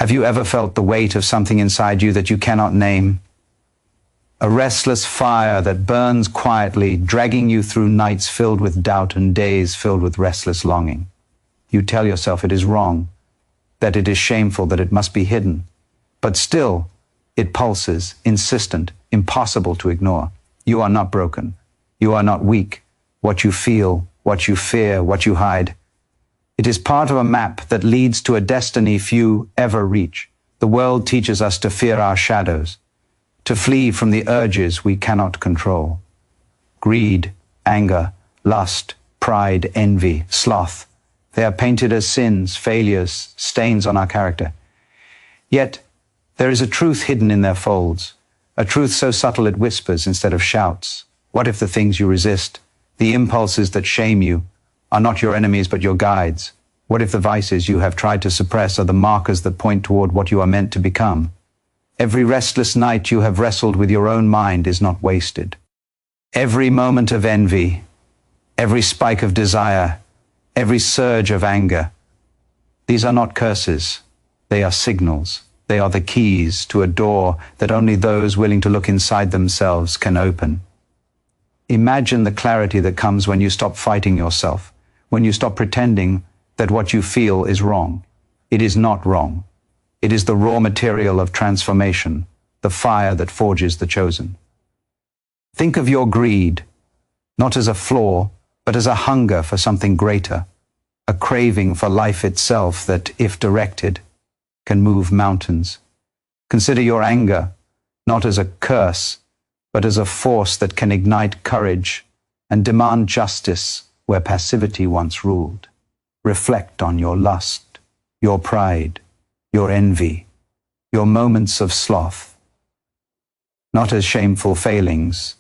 Have you ever felt the weight of something inside you that you cannot name? A restless fire that burns quietly, dragging you through nights filled with doubt and days filled with restless longing. You tell yourself it is wrong, that it is shameful, that it must be hidden. But still, it pulses, insistent, impossible to ignore. You are not broken. You are not weak. What you feel, what you fear, what you hide. It is part of a map that leads to a destiny few ever reach. The world teaches us to fear our shadows, to flee from the urges we cannot control. Greed, anger, lust, pride, envy, sloth. They are painted as sins, failures, stains on our character. Yet, there is a truth hidden in their folds, a truth so subtle it whispers instead of shouts. What if the things you resist, the impulses that shame you, are not your enemies but your guides? What if the vices you have tried to suppress are the markers that point toward what you are meant to become? Every restless night you have wrestled with your own mind is not wasted. Every moment of envy, every spike of desire, every surge of anger, these are not curses, they are signals. They are the keys to a door that only those willing to look inside themselves can open. Imagine the clarity that comes when you stop fighting yourself, when you stop pretending that what you feel is wrong. It is not wrong. It is the raw material of transformation, the fire that forges the chosen. Think of your greed, not as a flaw, but as a hunger for something greater, a craving for life itself that, if directed, can move mountains. Consider your anger not as a curse, but as a force that can ignite courage and demand justice where passivity once ruled. Reflect on your lust, your pride, your envy, your moments of sloth, not as shameful failings,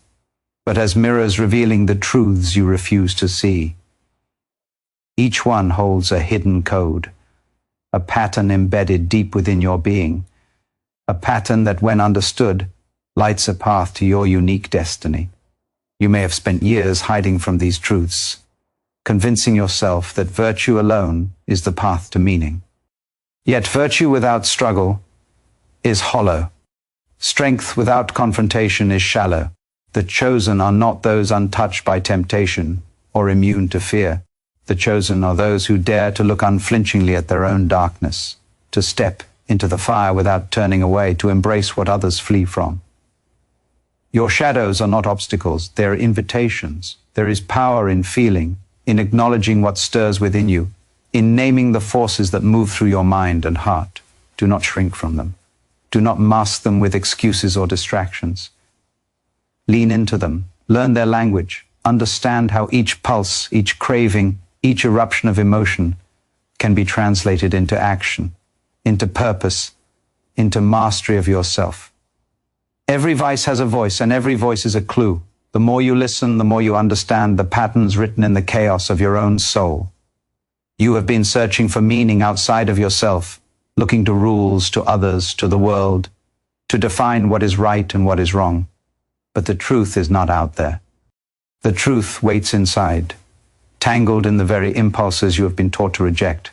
but as mirrors revealing the truths you refuse to see. Each one holds a hidden code, a pattern embedded deep within your being, a pattern that, when understood, lights a path to your unique destiny. You may have spent years hiding from these truths, convincing yourself that virtue alone is the path to meaning. Yet virtue without struggle is hollow. Strength without confrontation is shallow. The chosen are not those untouched by temptation or immune to fear. The chosen are those who dare to look unflinchingly at their own darkness, to step into the fire without turning away, to embrace what others flee from. Your shadows are not obstacles, they're invitations. There is power in feeling, in acknowledging what stirs within you, in naming the forces that move through your mind and heart. Do not shrink from them. Do not mask them with excuses or distractions. Lean into them, learn their language, understand how each pulse, each craving, each eruption of emotion can be translated into action, into purpose, into mastery of yourself. Every vice has a voice, and every voice is a clue. The more you listen, the more you understand the patterns written in the chaos of your own soul. You have been searching for meaning outside of yourself, looking to rules, to others, to the world, to define what is right and what is wrong. But the truth is not out there. The truth waits inside, tangled in the very impulses you have been taught to reject.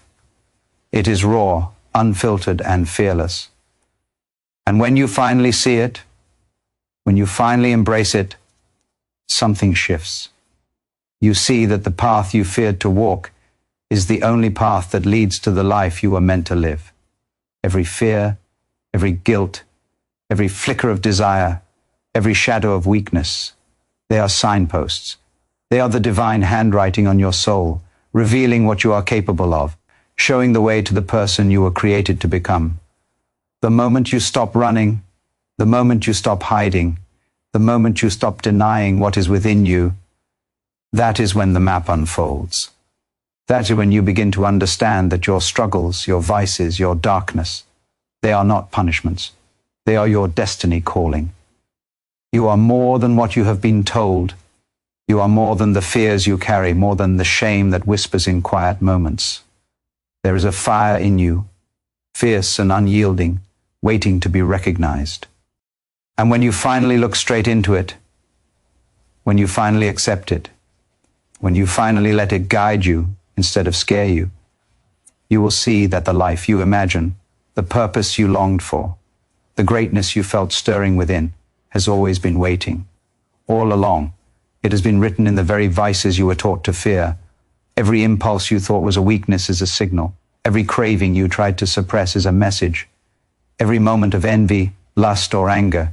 It is raw, unfiltered, and fearless. And when you finally see it, when you finally embrace it, something shifts. You see that the path you feared to walk is the only path that leads to the life you were meant to live. Every fear, every guilt, every flicker of desire, every shadow of weakness, they are signposts. They are the divine handwriting on your soul, revealing what you are capable of, showing the way to the person you were created to become. The moment you stop running, the moment you stop hiding, the moment you stop denying what is within you, that is when the map unfolds. That is when you begin to understand that your struggles, your vices, your darkness, they are not punishments. They are your destiny calling. You are more than what you have been told. You are more than the fears you carry, more than the shame that whispers in quiet moments. There is a fire in you, fierce and unyielding, waiting to be recognized. And when you finally look straight into it, when you finally accept it, when you finally let it guide you instead of scare you, you will see that the life you imagine, The purpose you longed for, the greatness you felt stirring within, has always been waiting. All along, it has been written in the very vices you were taught to fear. Every impulse you thought was a weakness is a signal. Every craving you tried to suppress is a message. Every moment of envy, lust, or anger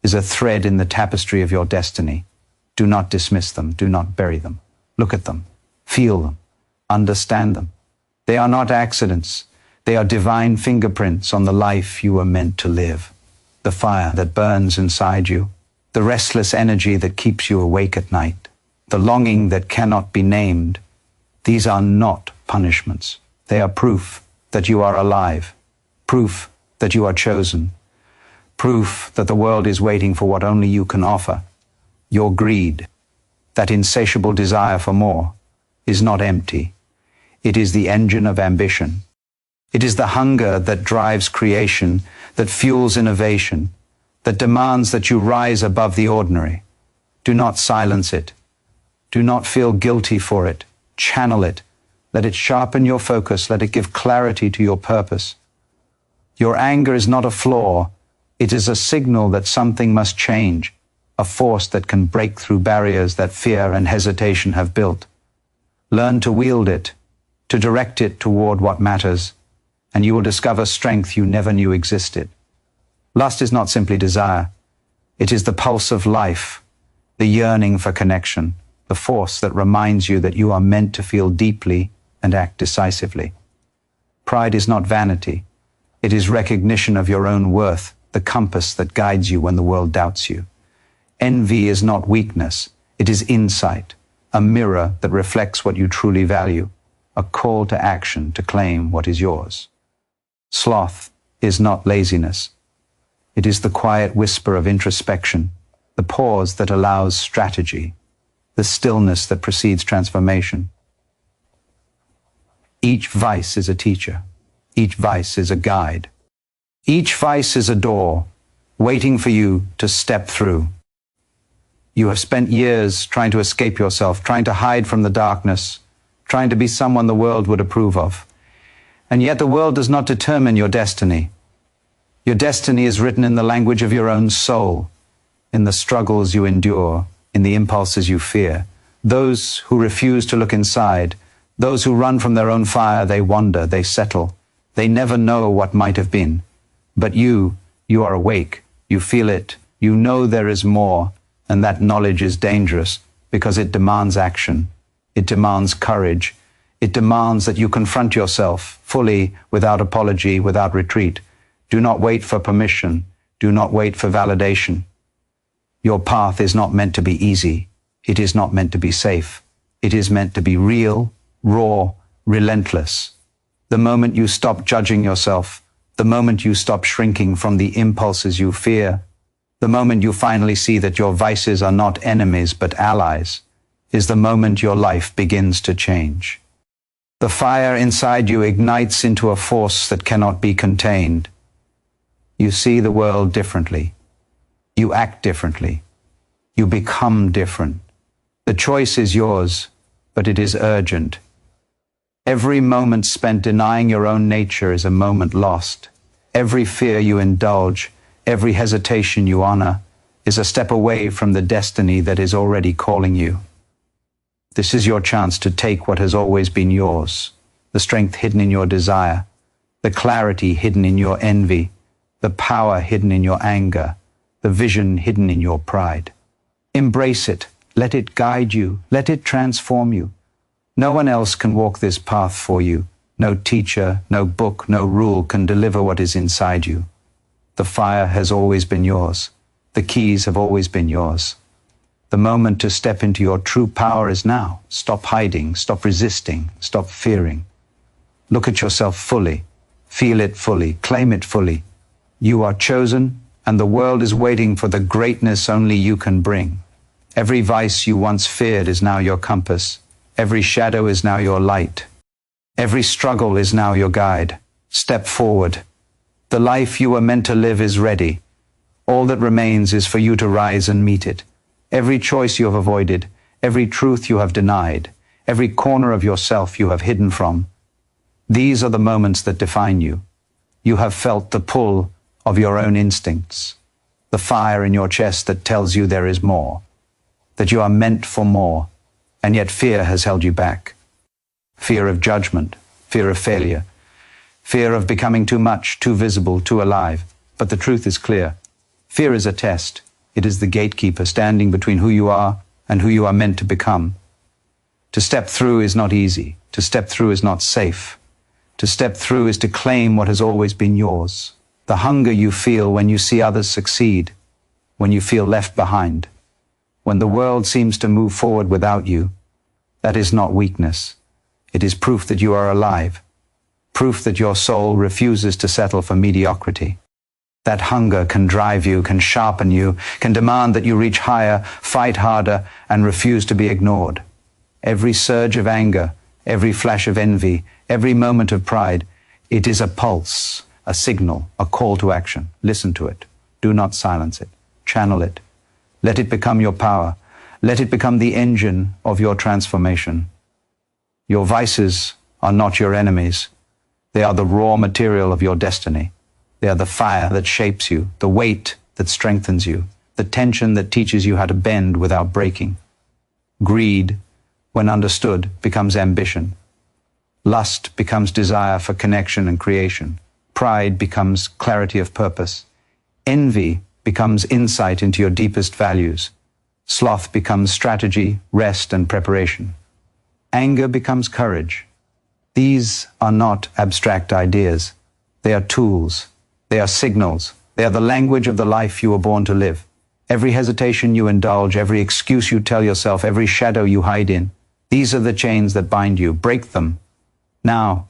is a thread in the tapestry of your destiny. Do not dismiss them. Do not bury them. Look at them. Feel them. Understand them. They are not accidents. They are divine fingerprints on the life you were meant to live. The fire that burns inside you, the restless energy that keeps you awake at night, the longing that cannot be named. These are not punishments. They are proof that you are alive, proof that you are chosen, proof that the world is waiting for what only you can offer. Your greed, that insatiable desire for more, is not empty. It is the engine of ambition. It is the hunger that drives creation, that fuels innovation, that demands that you rise above the ordinary. Do not silence it. Do not feel guilty for it. Channel it. Let it sharpen your focus. Let it give clarity to your purpose. Your anger is not a flaw. It is a signal that something must change, a force that can break through barriers that fear and hesitation have built. Learn to wield it, to direct it toward what matters, and you will discover strength you never knew existed. Lust is not simply desire. It is the pulse of life, the yearning for connection, the force that reminds you that you are meant to feel deeply and act decisively. Pride is not vanity. It is recognition of your own worth, the compass that guides you when the world doubts you. Envy is not weakness. It is insight, a mirror that reflects what you truly value, a call to action to claim what is yours. Sloth is not laziness. It is the quiet whisper of introspection, the pause that allows strategy, the stillness that precedes transformation. Each vice is a teacher. Each vice is a guide. Each vice is a door, waiting for you to step through. You have spent years trying to escape yourself, trying to hide from the darkness, trying to be someone the world would approve of. And yet the world does not determine your destiny. Your destiny is written in the language of your own soul, in the struggles you endure, in the impulses you fear. Those who refuse to look inside, those who run from their own fire, they wander, they settle. They never know what might have been. But you are awake, you feel it, you know there is more, and that knowledge is dangerous because it demands action. It demands courage. It demands that you confront yourself fully, without apology, without retreat. Do not wait for permission. Do not wait for validation. Your path is not meant to be easy. It is not meant to be safe. It is meant to be real, raw, relentless. The moment you stop judging yourself, the moment you stop shrinking from the impulses you fear, the moment you finally see that your vices are not enemies but allies, is the moment your life begins to change. The fire inside you ignites into a force that cannot be contained. You see the world differently. You act differently. You become different. The choice is yours, but it is urgent. Every moment spent denying your own nature is a moment lost. Every fear you indulge, every hesitation you honor, is a step away from the destiny that is already calling you. This is your chance to take what has always been yours, the strength hidden in your desire, the clarity hidden in your envy, the power hidden in your anger, the vision hidden in your pride. Embrace it. Let it guide you. Let it transform you. No one else can walk this path for you. No teacher, no book, no rule can deliver what is inside you. The fire has always been yours. The keys have always been yours. The moment to step into your true power is now. Stop hiding, stop resisting, stop fearing. Look at yourself fully. Feel it fully. Claim it fully. You are chosen, and the world is waiting for the greatness only you can bring. Every vice you once feared is now your compass. Every shadow is now your light. Every struggle is now your guide. Step forward. The life you were meant to live is ready. All that remains is for you to rise and meet it. Every choice you have avoided, every truth you have denied, every corner of yourself you have hidden from. These are the moments that define you. You have felt the pull of your own instincts, the fire in your chest that tells you there is more, that you are meant for more, and yet fear has held you back. Fear of judgment, fear of failure, fear of becoming too much, too visible, too alive. But the truth is clear. Fear is a test. It is the gatekeeper standing between who you are and who you are meant to become. To step through is not easy. To step through is not safe. To step through is to claim what has always been yours. The hunger you feel when you see others succeed, when you feel left behind, when the world seems to move forward without you, that is not weakness. It is proof that you are alive, proof that your soul refuses to settle for mediocrity. That hunger can drive you, can sharpen you, can demand that you reach higher, fight harder, and refuse to be ignored. Every surge of anger, every flash of envy, every moment of pride, it is a pulse, a signal, a call to action. Listen to it. Do not silence it. Channel it. Let it become your power. Let it become the engine of your transformation. Your vices are not your enemies. They are the raw material of your destiny. They are the fire that shapes you, the weight that strengthens you, the tension that teaches you how to bend without breaking. Greed, when understood, becomes ambition. Lust becomes desire for connection and creation. Pride becomes clarity of purpose. Envy becomes insight into your deepest values. Sloth becomes strategy, rest, and preparation. Anger becomes courage. These are not abstract ideas. They are tools. They are signals. They are the language of the life you were born to live. Every hesitation you indulge, every excuse you tell yourself, every shadow you hide in, these are the chains that bind you. Break them. Now,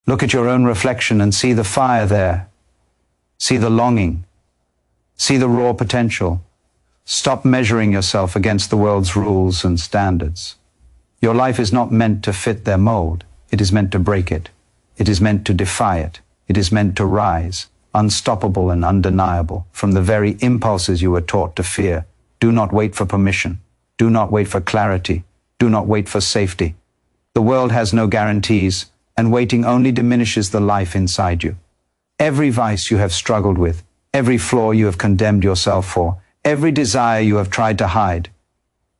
look at your own reflection and see the fire there. See the longing. See the raw potential. Stop measuring yourself against the world's rules and standards. Your life is not meant to fit their mold. It is meant to break it. It is meant to defy it. It is meant to rise, unstoppable and undeniable, from the very impulses you were taught to fear. Do not wait for permission. Do not wait for clarity. Do not wait for safety. The world has no guarantees, and waiting only diminishes the life inside you. Every vice you have struggled with, every flaw you have condemned yourself for, every desire you have tried to hide,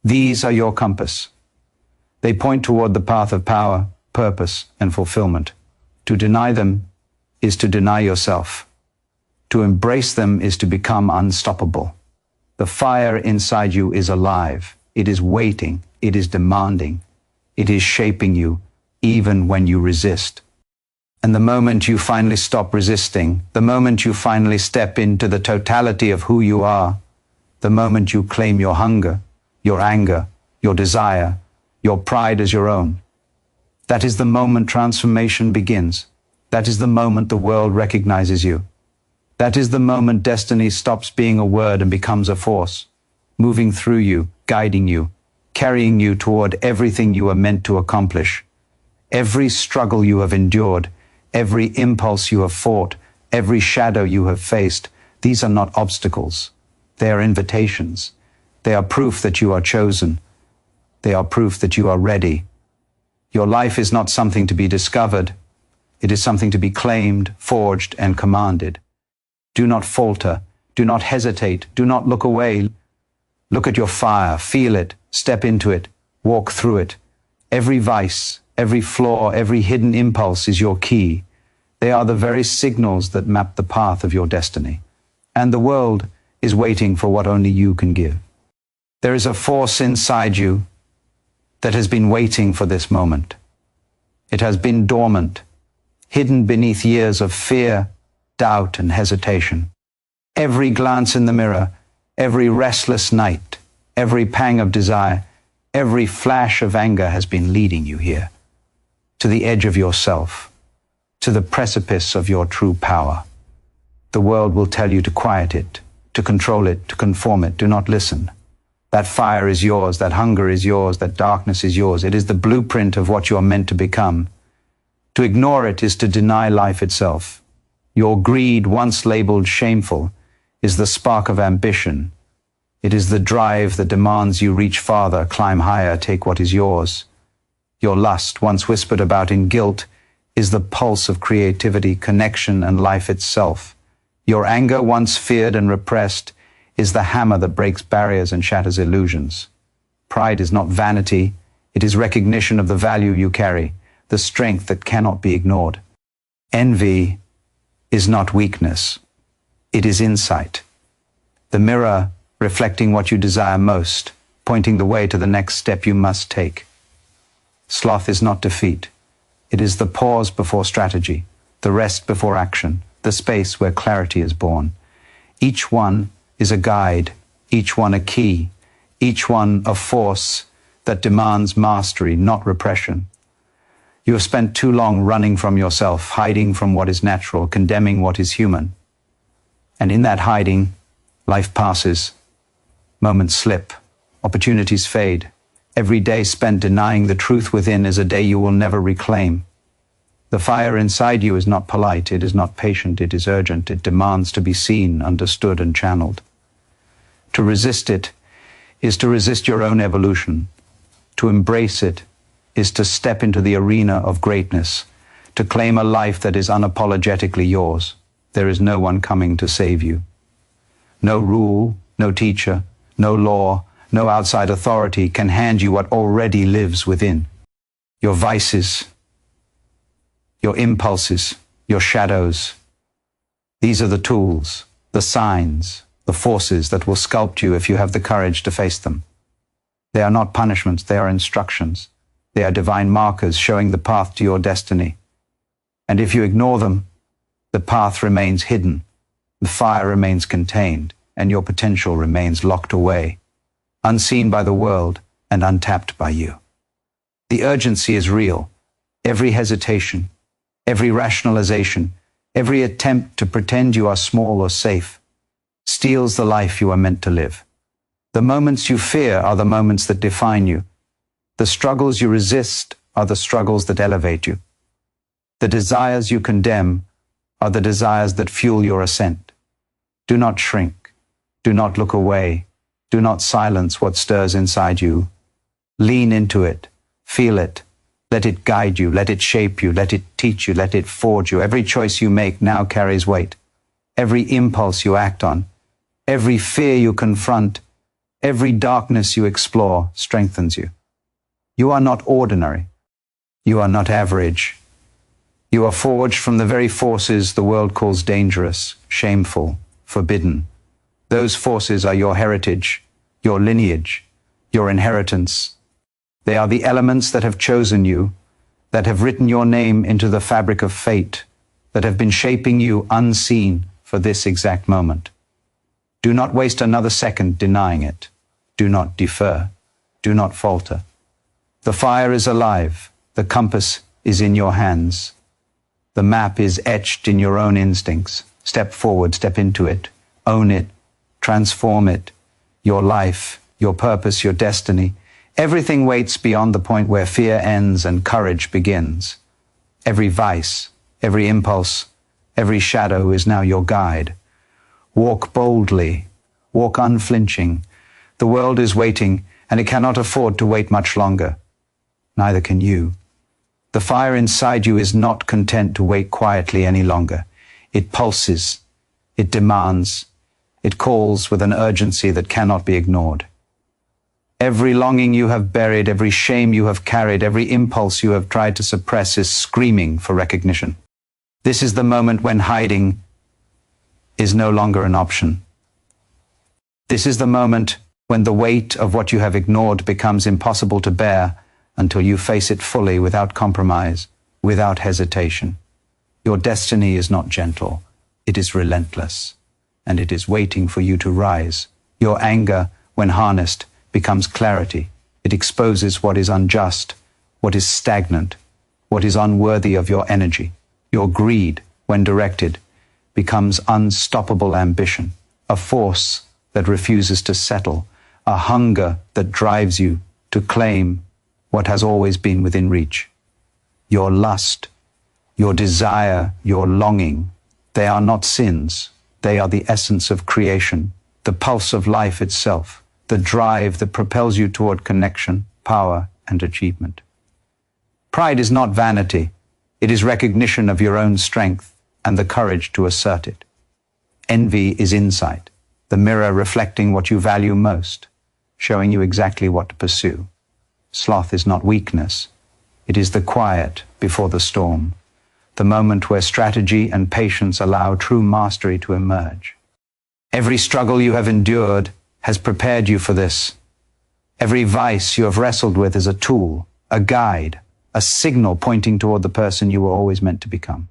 these are your compass. They point toward the path of power, purpose, and fulfillment. To deny them is to deny yourself. To embrace them is to become unstoppable. The fire inside you is alive. It is waiting. It is demanding. It is shaping you, even when you resist. And the moment you finally stop resisting, the moment you finally step into the totality of who you are, the moment you claim your hunger, your anger, your desire, your pride as your own, that is the moment transformation begins. That is the moment the world recognizes you. That is the moment destiny stops being a word and becomes a force, moving through you, guiding you, carrying you toward everything you are meant to accomplish. Every struggle you have endured, every impulse you have fought, every shadow you have faced, these are not obstacles. They are invitations. They are proof that you are chosen. They are proof that you are ready. Your life is not something to be discovered. It is something to be claimed, forged, and commanded. Do not falter. Do not hesitate. Do not look away. Look at your fire. Feel it. Step into it. Walk through it. Every vice, every flaw, every hidden impulse is your key. They are the very signals that map the path of your destiny. And the world is waiting for what only you can give. There is a force inside you that has been waiting for this moment. It has been dormant, hidden beneath years of fear, doubt, and hesitation. Every glance in the mirror, every restless night, every pang of desire, every flash of anger has been leading you here, to the edge of yourself, to the precipice of your true power. The world will tell you to quiet it, to control it, to conform it. Do not listen. That fire is yours, that hunger is yours, that darkness is yours. It is the blueprint of what you are meant to become. To ignore it is to deny life itself. Your greed, once labeled shameful, is the spark of ambition. It is the drive that demands you reach farther, climb higher, take what is yours. Your lust, once whispered about in guilt, is the pulse of creativity, connection, and life itself. Your anger, once feared and repressed, is the hammer that breaks barriers and shatters illusions. Pride is not vanity, it is recognition of the value you carry, the strength that cannot be ignored. Envy is not weakness, it is insight. The mirror reflecting what you desire most, pointing the way to the next step you must take. Sloth is not defeat. It is the pause before strategy, the rest before action, the space where clarity is born. Each one is a guide, each one a key, each one a force that demands mastery, not repression. You have spent too long running from yourself, hiding from what is natural, condemning what is human. And in that hiding, life passes, moments slip, opportunities fade. Every day spent denying the truth within is a day you will never reclaim. The fire inside you is not polite, it is not patient, it is urgent, it demands to be seen, understood, and channeled. To resist it is to resist your own evolution. To embrace it is to step into the arena of greatness, to claim a life that is unapologetically yours. There is no one coming to save you. No rule, no teacher, no law, no outside authority can hand you what already lives within. Your vices, your impulses, your shadows. These are the tools, the signs, the forces that will sculpt you if you have the courage to face them. They are not punishments, they are instructions. They are divine markers showing the path to your destiny. And if you ignore them, the path remains hidden, the fire remains contained, and your potential remains locked away, unseen by the world and untapped by you. The urgency is real. Every hesitation, every rationalization, every attempt to pretend you are small or safe steals the life you are meant to live. The moments you fear are the moments that define you. The struggles you resist are the struggles that elevate you. The desires you condemn are the desires that fuel your ascent. Do not shrink. Do not look away. Do not silence what stirs inside you. Lean into it. Feel it. Let it guide you. Let it shape you. Let it teach you. Let it forge you. Every choice you make now carries weight. Every impulse you act on, every fear you confront, every darkness you explore strengthens you. You are not ordinary. You are not average. You are forged from the very forces the world calls dangerous, shameful, forbidden. Those forces are your heritage, your lineage, your inheritance. They are the elements that have chosen you, that have written your name into the fabric of fate, that have been shaping you unseen for this exact moment. Do not waste another second denying it. Do not defer. Do not falter. The fire is alive. The compass is in your hands. The map is etched in your own instincts. Step forward, step into it. Own it. Transform it. Your life, your purpose, your destiny. Everything waits beyond the point where fear ends and courage begins. Every vice, every impulse, every shadow is now your guide. Walk boldly. Walk unflinching. The world is waiting, and it cannot afford to wait much longer. Neither can you. The fire inside you is not content to wait quietly any longer. It pulses. It demands. It calls with an urgency that cannot be ignored. Every longing you have buried, every shame you have carried, every impulse you have tried to suppress is screaming for recognition. This is the moment when hiding is no longer an option. This is the moment when the weight of what you have ignored becomes impossible to bear until you face it fully without compromise, without hesitation. Your destiny is not gentle, it is relentless, and it is waiting for you to rise. Your anger, when harnessed, becomes clarity. It exposes what is unjust, what is stagnant, what is unworthy of your energy. Your greed, when directed, becomes unstoppable ambition, a force that refuses to settle, a hunger that drives you to claim what has always been within reach. Your lust, your desire, your longing, they are not sins. They are the essence of creation, the pulse of life itself, the drive that propels you toward connection, power, and achievement. Pride is not vanity. It is recognition of your own strength and the courage to assert it. Envy is insight, the mirror reflecting what you value most, showing you exactly what to pursue. Sloth is not weakness. It is the quiet before the storm, the moment where strategy and patience allow true mastery to emerge. Every struggle you have endured has prepared you for this. Every vice you have wrestled with is a tool, a guide, a signal pointing toward the person you were always meant to become.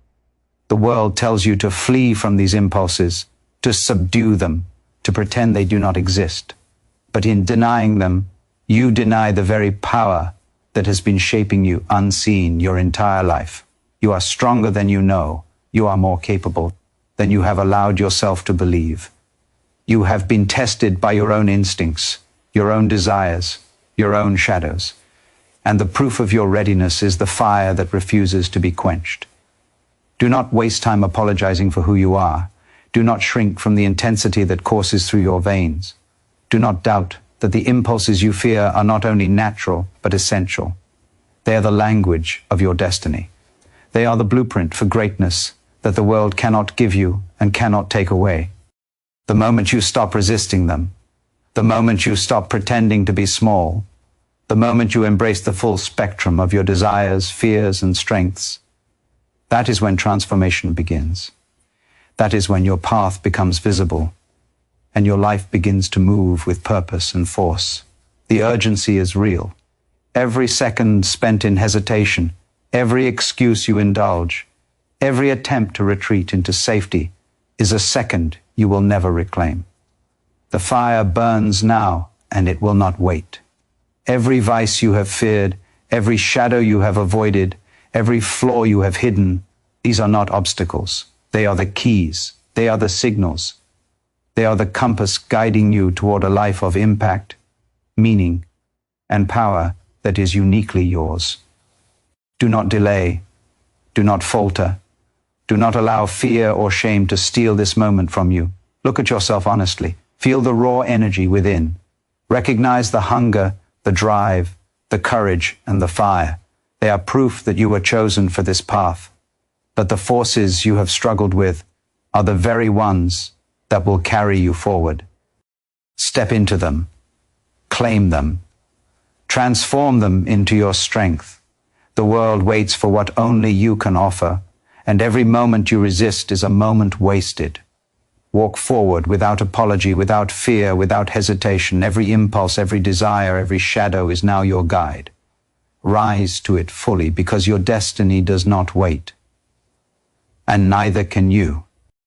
The world tells you to flee from these impulses, to subdue them, to pretend they do not exist. But in denying them, you deny the very power that has been shaping you unseen your entire life. You are stronger than you know. You are more capable than you have allowed yourself to believe. You have been tested by your own instincts, your own desires, your own shadows. And the proof of your readiness is the fire that refuses to be quenched. Do not waste time apologizing for who you are. Do not shrink from the intensity that courses through your veins. Do not doubt that the impulses you fear are not only natural, but essential. They are the language of your destiny. They are the blueprint for greatness that the world cannot give you and cannot take away. The moment you stop resisting them, the moment you stop pretending to be small, the moment you embrace the full spectrum of your desires, fears, and strengths, that is when transformation begins. That is when your path becomes visible and your life begins to move with purpose and force. The urgency is real. Every second spent in hesitation, every excuse you indulge, every attempt to retreat into safety is a second you will never reclaim. The fire burns now, and it will not wait. Every vice you have feared, every shadow you have avoided, every flaw you have hidden, these are not obstacles. They are the keys. They are the signals. They are the compass guiding you toward a life of impact, meaning, and power that is uniquely yours. Do not delay. Do not falter. Do not allow fear or shame to steal this moment from you. Look at yourself honestly. Feel the raw energy within. Recognize the hunger, the drive, the courage, and the fire. They are proof that you were chosen for this path, that the forces you have struggled with are the very ones that will carry you forward. Step into them. Claim them. Transform them into your strength. The world waits for what only you can offer, and every moment you resist is a moment wasted. Walk forward without apology, without fear, without hesitation. Every impulse, every desire, every shadow is now your guide. Rise to it fully, because your destiny does not wait. And neither can you.